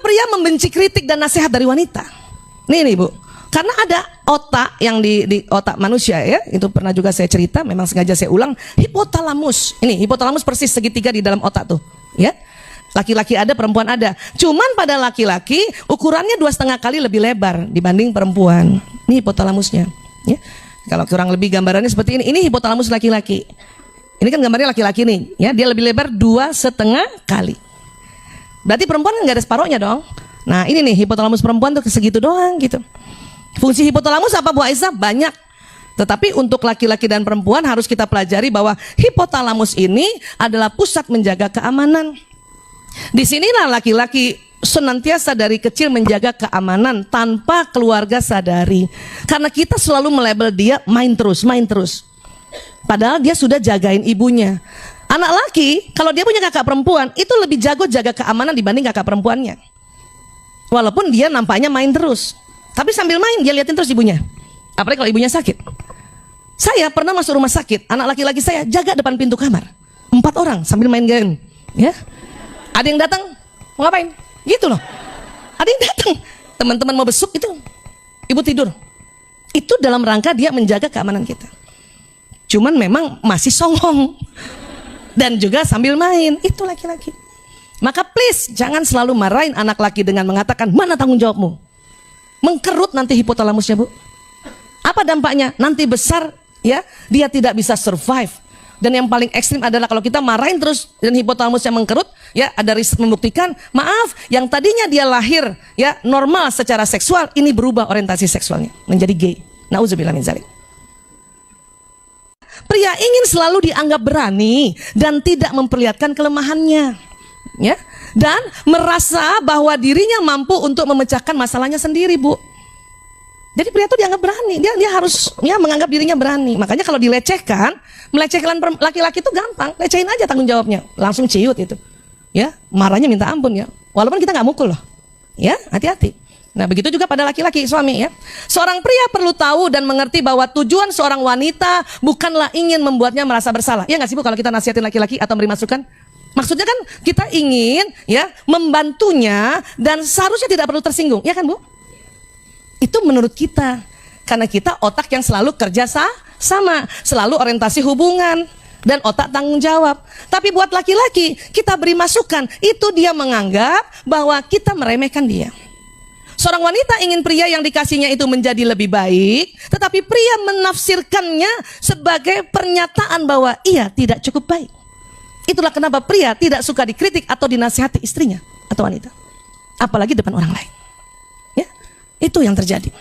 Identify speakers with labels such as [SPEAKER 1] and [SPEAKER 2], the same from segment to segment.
[SPEAKER 1] pria membenci kritik dan nasihat dari wanita? Nih Bu, karena ada otak yang di otak manusia ya, itu pernah juga saya cerita, memang sengaja saya ulang, hipotalamus. Ini hipotalamus persis segitiga di dalam otak tuh, ya. Laki-laki ada, perempuan ada. Cuman pada laki-laki ukurannya 2,5 kali lebih lebar dibanding perempuan. Ini hipotalamusnya, ya. Kalau kurang lebih gambarannya seperti ini. Ini hipotalamus laki-laki. Ini kan gambarnya laki-laki nih, ya. Dia lebih lebar 2,5 kali. Berarti perempuan nggak ada separohnya dong. Nah ini nih hipotalamus perempuan tuh segitu doang gitu. Fungsi hipotalamus apa Bu Aisyah? Banyak. Tetapi untuk laki-laki dan perempuan harus kita pelajari bahwa hipotalamus ini adalah pusat menjaga keamanan. Disinilah laki-laki senantiasa dari kecil menjaga keamanan tanpa keluarga sadari. Karena kita selalu melabel dia main terus. Padahal dia sudah jagain ibunya. Anak laki, kalau dia punya kakak perempuan, itu lebih jago jaga keamanan dibanding kakak perempuannya. Walaupun dia nampaknya main terus, tapi sambil main dia liatin terus ibunya. Apalagi kalau ibunya sakit. Saya pernah masuk rumah sakit, anak laki-laki saya jaga depan pintu kamar. 4 orang sambil main game. Ya. Ada yang datang, mau ngapain? Gitu loh. Ada yang datang, teman-teman mau besuk itu, ibu tidur. Itu dalam rangka dia menjaga keamanan kita. Cuman memang masih songong. Dan juga sambil main, itu laki-laki. Maka please jangan selalu marahin anak laki dengan mengatakan mana tanggung jawabmu. Mengkerut nanti hipotalamusnya Bu. Apa dampaknya? Nanti besar ya dia tidak bisa survive. Dan yang paling ekstrim adalah kalau kita marahin terus dan hipotalamusnya mengkerut, ya ada riset membuktikan, maaf, yang tadinya dia lahir ya normal secara seksual, ini berubah orientasi seksualnya menjadi gay. Nauzubillah min dzalik. Pria ingin selalu dianggap berani dan tidak memperlihatkan kelemahannya, ya, dan merasa bahwa dirinya mampu untuk memecahkan masalahnya sendiri, Bu. Jadi pria itu dianggap berani, dia harus ya menganggap dirinya berani. Makanya kalau dilecehkan, melecehkan laki-laki itu gampang, lecehin aja tanggung jawabnya, langsung ciut itu, ya, marahnya minta ampun ya. Walaupun kita nggak mukul loh, ya, hati-hati. Nah begitu juga pada laki-laki suami ya. Seorang pria perlu tahu dan mengerti bahwa tujuan seorang wanita bukanlah ingin membuatnya merasa bersalah. Ya nggak sih Bu kalau kita nasihatin laki-laki atau beri masukan? Maksudnya kan kita ingin ya membantunya dan seharusnya tidak perlu tersinggung, ya kan Bu? Itu menurut kita. Karena kita otak yang selalu kerja sama, selalu orientasi hubungan dan otak tanggung jawab. Tapi buat laki-laki kita beri masukan, itu dia menganggap bahwa kita meremehkan dia. Seorang wanita ingin pria yang dikasihnya itu menjadi lebih baik, tetapi pria menafsirkannya sebagai pernyataan bahwa ia tidak cukup baik. Itulah kenapa pria tidak suka dikritik atau dinasihati istrinya atau wanita, apalagi depan orang lain. Ya, itu yang terjadi.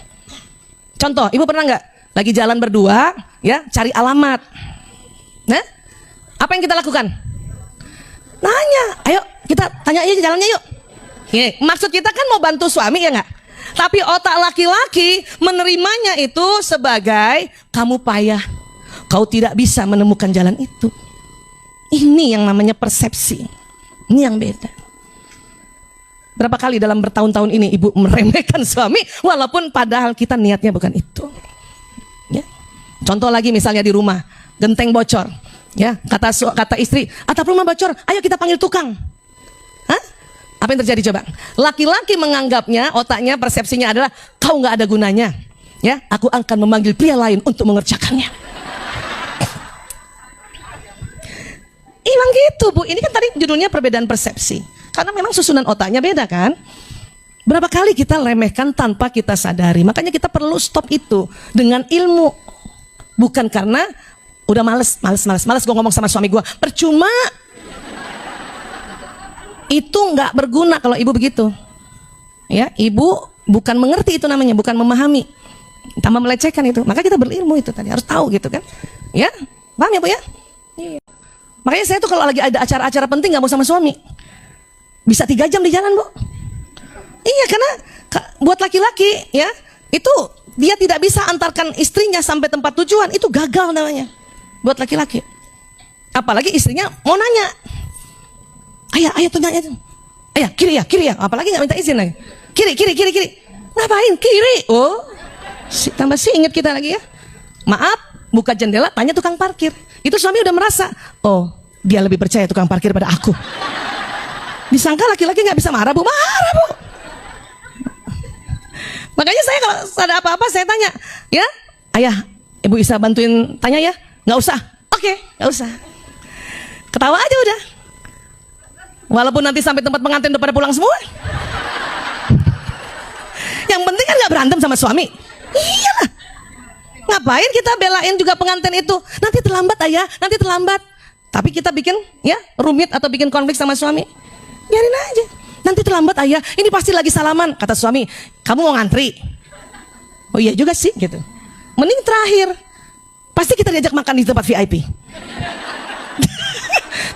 [SPEAKER 1] Contoh, ibu pernah nggak lagi jalan berdua, ya, cari alamat. Nah, apa yang kita lakukan? Nanya, ayo kita tanya aja jalannya yuk. Maksud kita kan mau bantu suami ya nggak? Tapi otak laki-laki menerimanya itu sebagai kamu payah, kau tidak bisa menemukan jalan itu. Ini yang namanya persepsi. Ini yang beda. Berapa kali dalam bertahun-tahun ini ibu meremehkan suami, walaupun padahal kita niatnya bukan itu. Ya. Contoh lagi misalnya di rumah, genteng bocor. Ya, kata istri, atap rumah bocor, ayo kita panggil tukang. Hah? Apa yang terjadi coba? Laki-laki menganggapnya, otaknya, persepsinya adalah kau nggak ada gunanya. Ya, aku akan memanggil pria lain untuk mengerjakannya. Hilang gitu Bu. Ini kan tadi judulnya perbedaan persepsi. Karena memang susunan otaknya beda kan. Berapa kali kita remehkan tanpa kita sadari. Makanya kita perlu stop itu dengan ilmu. Bukan karena udah males gue ngomong sama suami gue. Percuma. Itu nggak berguna kalau ibu begitu. Ya, ibu bukan mengerti itu namanya, bukan memahami. Tambah melecehkan itu. Maka kita berilmu itu tadi, harus tahu gitu kan. Ya, paham ya Bu ya? Iya. Makanya saya tuh kalau lagi ada acara-acara penting nggak mau sama suami. Bisa 3 jam di jalan Bu. Iya, karena buat laki-laki ya, itu dia tidak bisa antarkan istrinya sampai tempat tujuan, itu gagal namanya. Buat laki-laki. Apalagi istrinya mau nanya. Ayah tuh nanya tuh. Ayah, kiri ya. Apalagi nggak minta izin lagi. Kiri. Ngapain kiri? Oh, tambah inget kita lagi ya. Maaf, buka jendela, tanya tukang parkir. Itu suami udah merasa, oh, dia lebih percaya tukang parkir pada aku. Disangka laki-laki nggak bisa marah Bu. Marah Bu. Makanya saya kalau ada apa-apa saya tanya, ya, ayah, ibu Isa bantuin tanya ya? Nggak usah. Oke, nggak usah. Ketawa aja udah. Walaupun nanti sampai tempat pengantin udah pada pulang semua. Yang penting kan nggak berantem sama suami. Iyalah. Ngapain kita belain juga pengantin itu? Nanti terlambat ayah, nanti terlambat. Tapi kita bikin ya rumit atau bikin konflik sama suami. Biarin aja. Nanti terlambat ayah, ini pasti lagi salaman. Kata suami, kamu mau ngantri? Oh iya juga sih gitu. Mending terakhir. Pasti kita diajak makan di tempat VIP.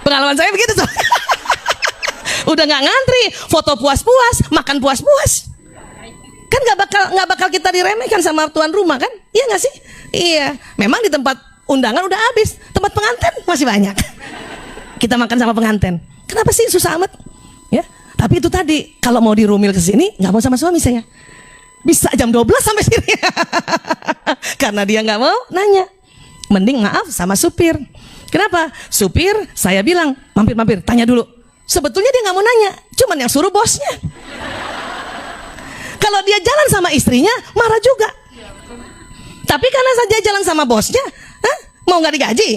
[SPEAKER 1] Pengalaman saya begitu tuh. Udah nggak ngantri, foto puas-puas, makan puas-puas. Kan nggak bakal kita diremehkan sama tuan rumah kan? Iya nggak sih? Iya. Memang di tempat undangan udah habis, tempat pengantin masih banyak. Kita makan sama pengantin. Kenapa sih susah amat? Ya. Tapi itu tadi, kalau mau dirumil ke sini, nggak mau sama suami saya. Bisa jam 12 sampai sini. Karena dia nggak mau nanya. Mending maaf sama supir. Kenapa? Supir, saya bilang, mampir, tanya dulu. Sebetulnya dia nggak mau nanya, cuman yang suruh bosnya. Kalau dia jalan sama istrinya, marah juga. Tapi karena saja jalan sama bosnya, mau nggak digaji?